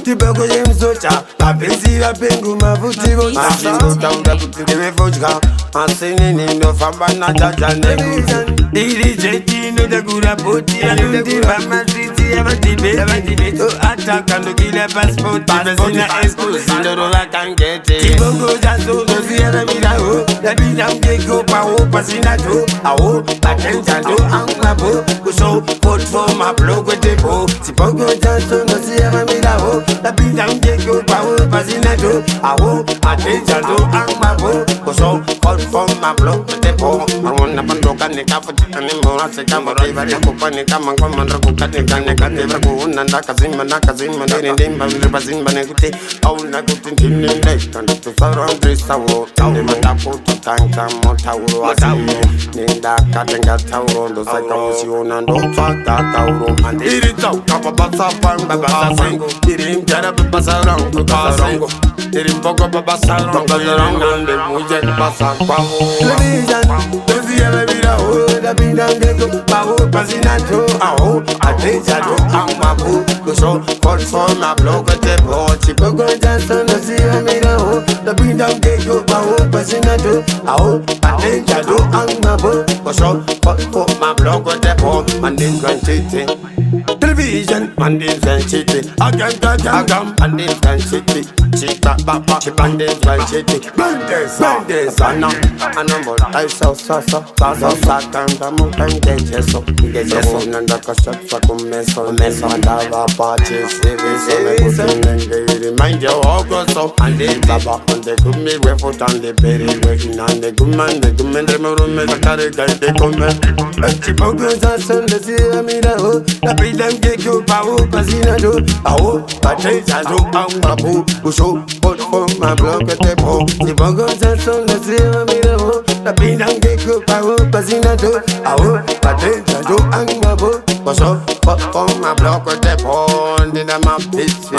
Kiboko yemzocha mapenzi wapengu mavutivo masingotaunda kuti ndevefodya masinini ndofamba najaja nekuza irijeti nodagura boti anondiva mazviti yavatibeti to ataka ndokile paspoti vasina eskusi ndorova kangete kiboko chazonoziyavamirawo ndapinda mugeko pawo pasina to awo patenja ndo angwabo kuso pot for mablokwetepo kiboko chazonoziyavamirawo ndapinda mugeko pawo pasina to awo patenja ndo angwabo kuso pot for mablokwetepo arwona pandoka nekafutikane moraseka moraivari kupanika mangwamandra kukanekanekatevra kuuna ndakazimba nakazimba ndirindimba viripazimba nekuti auna kuti ndinendeka nditusaurandrisawo ndemandakutotanga motauro asi nendakatenga tauro ndosaka musiona ndotsvaga tauro iri tsauka babasa pangu iri mjara babasa rangu iri mboko babasa rangu ndemuje kubasa kwavo ndapindangeko pawo pasinato awo atejado angwapo kuso kotfoma blokotepo chipokojasonosiyamirawo ndapindangeko pawo pasinato awo atejado angwapo kuso kotfoma blokotepo mandinzanchiti television mandinzanchiti agam mandinzanchiti chita baba chipandinzanchiti mandesana anambolaisososo sakanda mukangejeso nandakashatsa kumeso mandava pachisivisonekutinengeiri manjeokoso andibaba andekumiwefuta ndiberiwekina ndekumendremurume zakaregaidekume chipokozasondesiyamirawo napidamgeko pawo pasinato awo patezado angwapo kuso potfomabloketepo chipokozasondesiyamirawo napidamgeko pawo pasinato awo patezado angwapo kuso potfomabloketepo ndinamapisi